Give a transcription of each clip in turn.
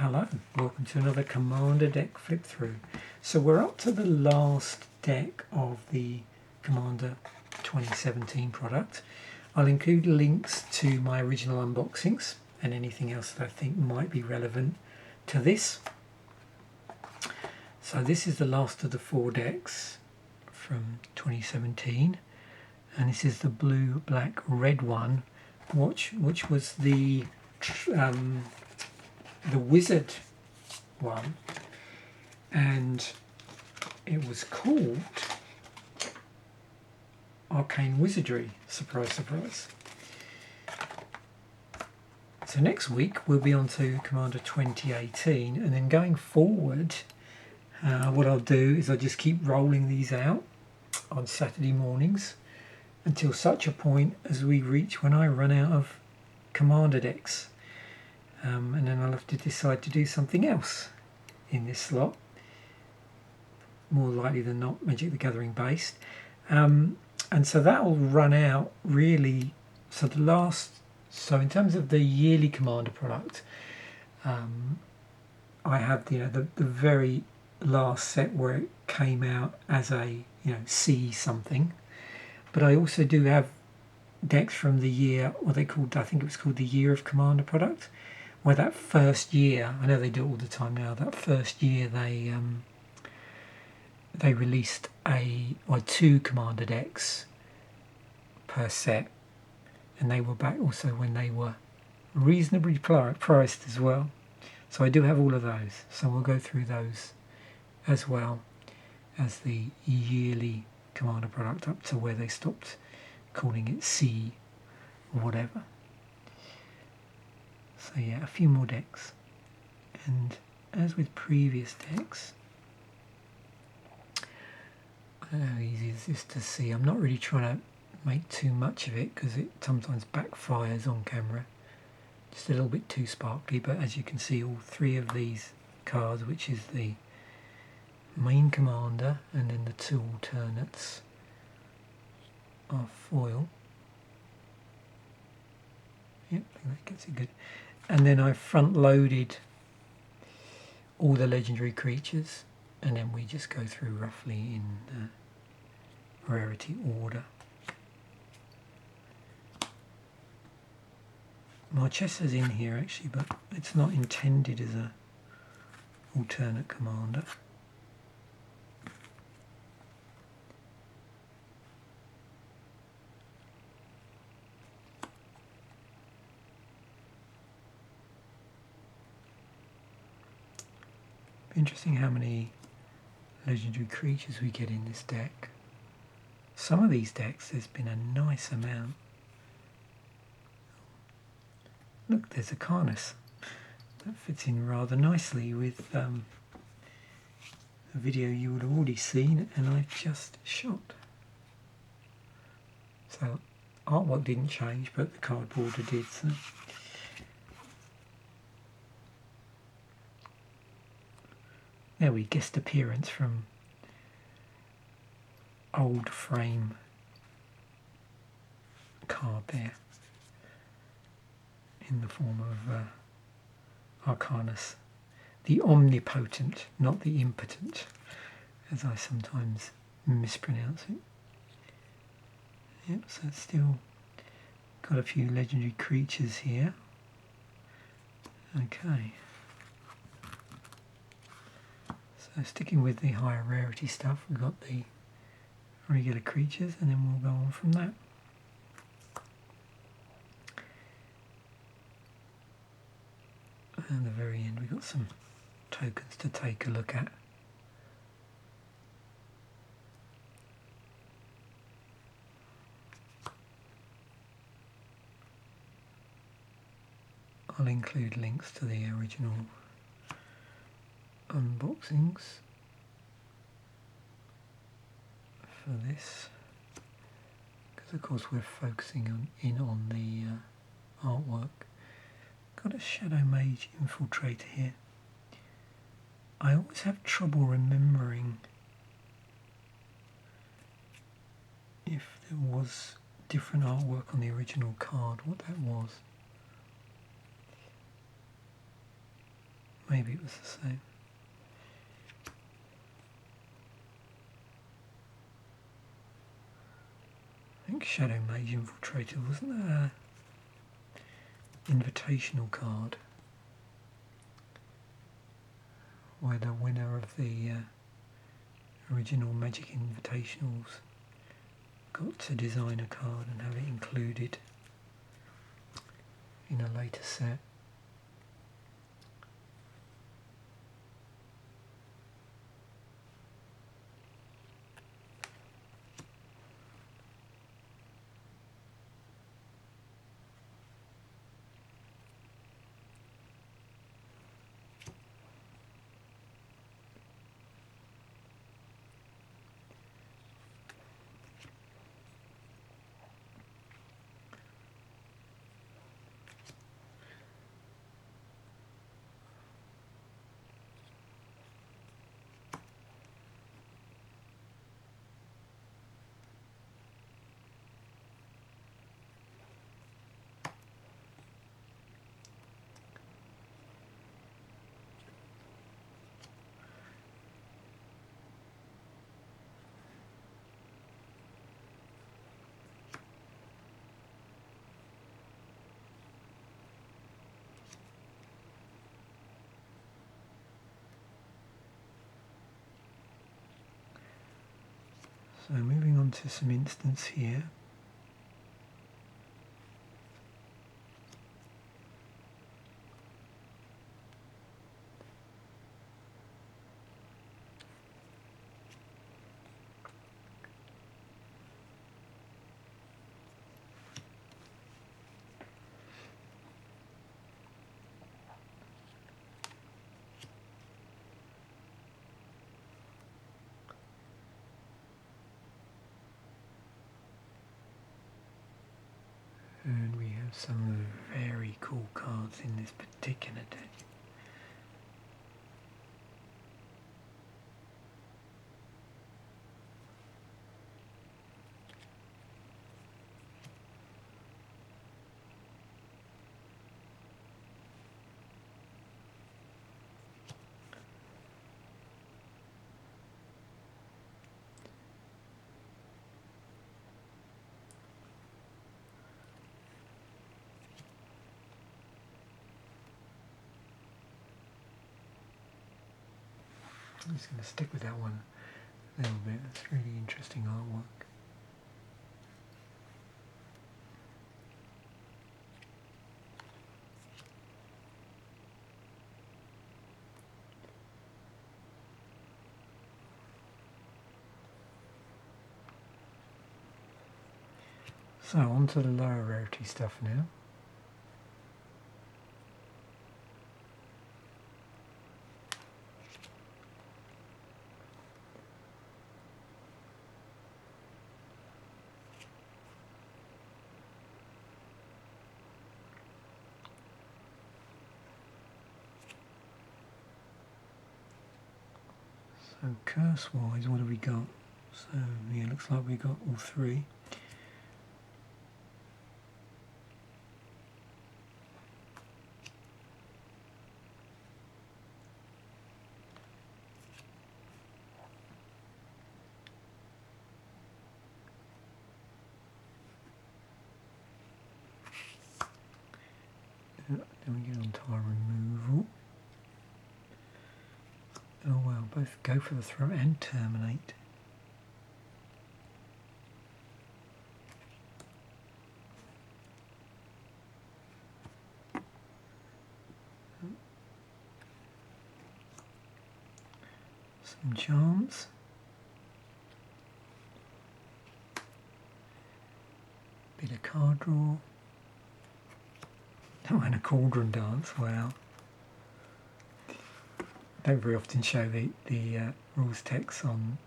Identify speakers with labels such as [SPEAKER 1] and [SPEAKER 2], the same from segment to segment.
[SPEAKER 1] Hello, welcome to another Commander deck flip through. So we're up to the last deck of the Commander 2017 product. I'll include links to my original unboxings and anything else that I think might be relevant to this. So this is the last of the 4 decks from 2017, and this is the blue, black, red one, which was the wizard one, and it was called Arcane Wizardry. Surprise, surprise. So next week we'll be on to Commander 2018, and then going forward what I'll do is I'll just keep rolling these out on Saturday mornings until such a point as we reach when I run out of Commander decks. And then I'll have to decide to do something else in this slot, more likely than not Magic the Gathering based, and so that will run out really. So in terms of the yearly Commander product, I have the very last set where it came out as a C something, but I also do have decks from the year, I think it was called the Year of Commander product, where that first year, I know they do it all the time now, that first year they released 2 Commander decks per set, and they were back also when they were reasonably priced as well. So I do have all of those, so we'll go through those as well as the yearly Commander product up to where they stopped calling it C or whatever. So yeah, a few more decks, and as with previous decks, I don't know how easy is this to see. I'm not really trying to make too much of it because it sometimes backfires on camera, just a little bit too sparkly, but as you can see, all 3 of these cards, which is the main Commander and then the 2 alternates, are foil. Yep, I think that gets it good. And then I front loaded all the legendary creatures, and then we just go through roughly in rarity order. Marchesa's in here actually, but it's not intended as a alternate Commander. Interesting how many legendary creatures we get in this deck. Some of these decks there's been a nice amount. Look, there's a Carnus. That fits in rather nicely with a video you would have already seen and I've just shot. So artwork didn't change, but the card border did. So. There we guest appearance from old frame card there in the form of Arcanus, the omnipotent, not the impotent, as I sometimes mispronounce it. Yep, so it's still got a few legendary creatures here. Okay. So sticking with the higher rarity stuff, we've got the regular creatures, and then we'll go on from that. And at the very end we've got some tokens to take a look at. I'll include links to the original unboxings for this, because of course we're focusing on the artwork. Got a Shadow Mage Infiltrator here. I always have trouble remembering if there was different artwork on the original card, what that was. maybe it was the same. I think Shadow Mage Infiltrator, wasn't that an invitational card? Where the winner of the original Magic Invitationals got to design a card and have it included in a later set. So moving on to some instants here. And we have some very cool cards in this particular deck. I'm just going to stick with that one a little bit. That's really interesting artwork. So on to the lower rarity stuff now. So curse-wise, what have we got? So yeah, looks like we got all three. Then we get on to our removal. Oh well, both go for the throw and terminate. Some charms. Bit of card draw. Oh, and a cauldron dance. Wow. Don't very often show the rules text on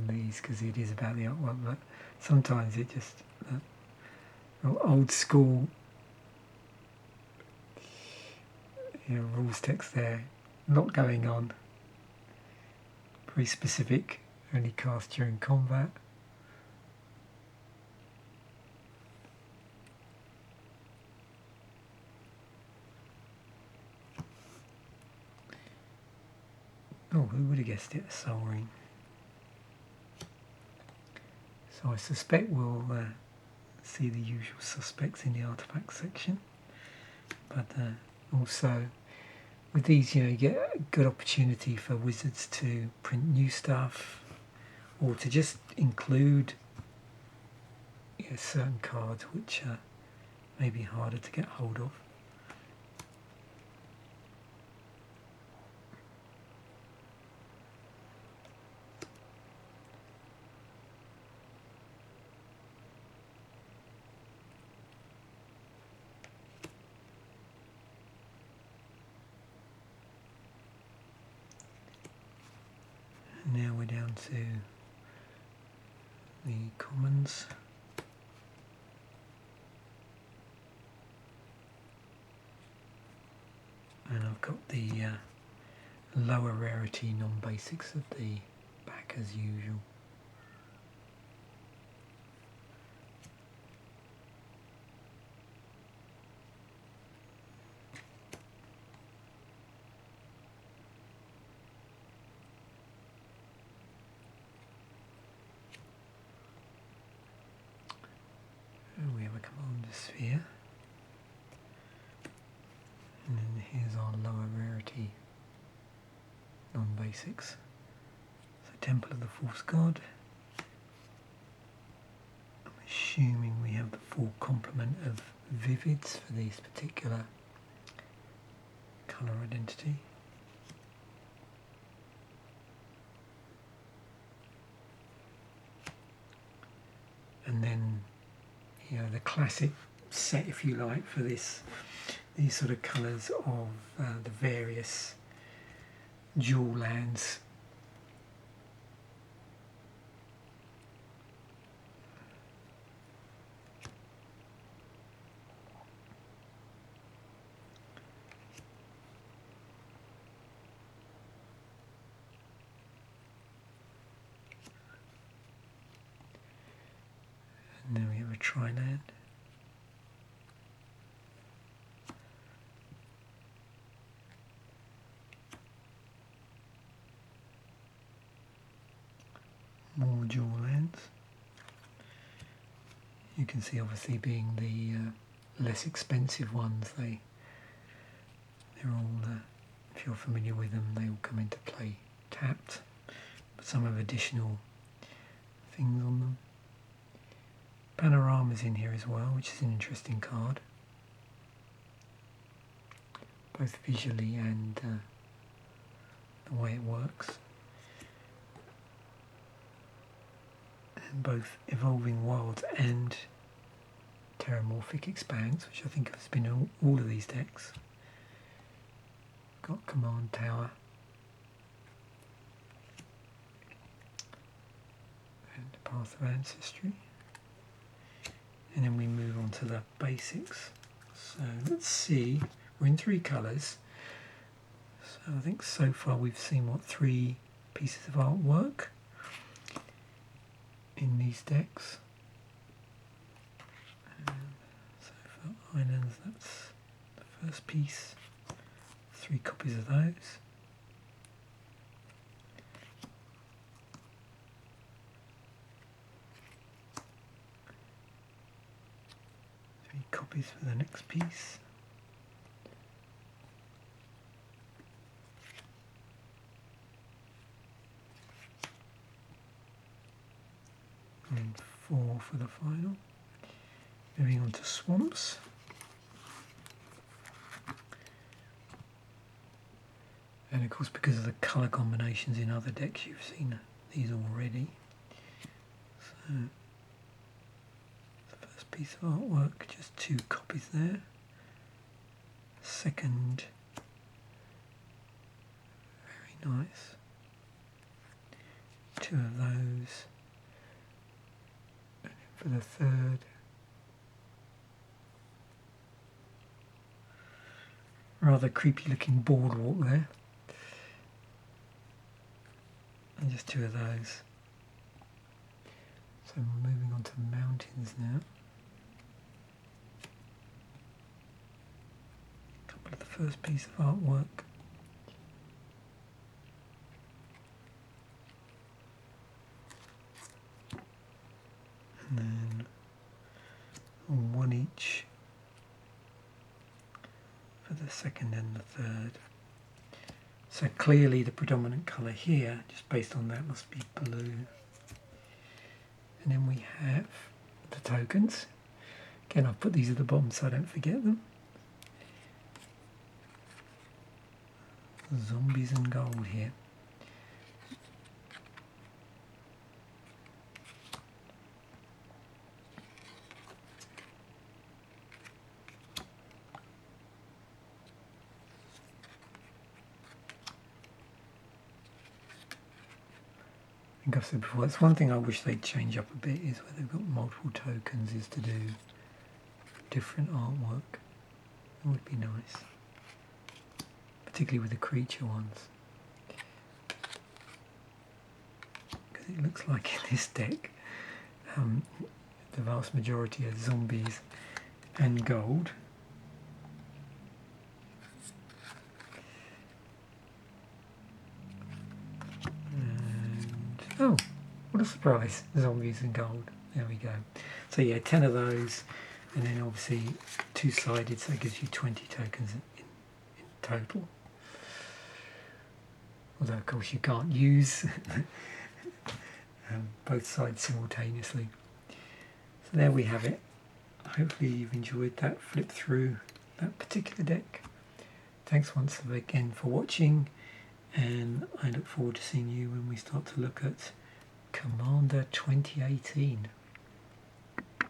[SPEAKER 1] these because it is about the artwork, but sometimes it just old school rules text there. Not going on. Very specific. Only cast during combat. Oh, who would have guessed it? A Soul Ring. So I suspect we'll see the usual suspects in the artifact section. But also, with these, you get a good opportunity for wizards to print new stuff, or to just include certain cards which may be harder to get hold of. And now we're down to the commons. And I've got the lower rarity non-basics of the back as usual. And we have a commander sphere. And then here's our lower rarity non-basics. So Temple of the False God. I'm assuming we have the full complement of vivids for this particular colour identity. And then, the classic set, if you like, for these sort of colours of the various dual lands. And then we have a tri-land. More dual lands. You can see, obviously, being the less expensive ones, they're all, if you're familiar with them, they all come into play tapped, but some have additional things on them. Panorama's in here as well, which is an interesting card, both visually and the way it works. And both Evolving Wilds and Terramorphic Expanse, which I think has been in all of these decks. Got Command Tower. And Path of Ancestry. And then we move on to the basics. So let's see, we're in 3 colours. So I think so far we've seen, 3 pieces of artwork in these decks. So for islands, that's the first piece. 3 copies of those. 3 copies for the next piece. And 4 for the final. Moving on to swamps. And of course, because of the colour combinations in other decks, you've seen these already. So, the first piece of artwork, just 2 copies there. Second, very nice. 2 of those. And then for the third, rather creepy looking boardwalk there. And just 2 of those. So we're moving on to mountains now. A couple of the first piece of artwork. second and the third. So clearly the predominant colour here, just based on that, must be blue. And then we have the tokens. Again, I've put these at the bottom so I don't forget them. Zombies and gold here. I think I've said before, that's one thing I wish they'd change up a bit, is where they've got multiple tokens, is to do different artwork. That would be nice. Particularly with the creature ones. Because it looks like in this deck, the vast majority are zombies and gold. Oh, what a surprise, zombies and gold. There we go. So yeah, 10 of those, and then obviously two-sided, so it gives you 20 tokens in total. Although of course you can't use both sides simultaneously. So there we have it. Hopefully you've enjoyed that flip through that particular deck. Thanks once again for watching, and I look forward to seeing you when we start to look at Commander 2018.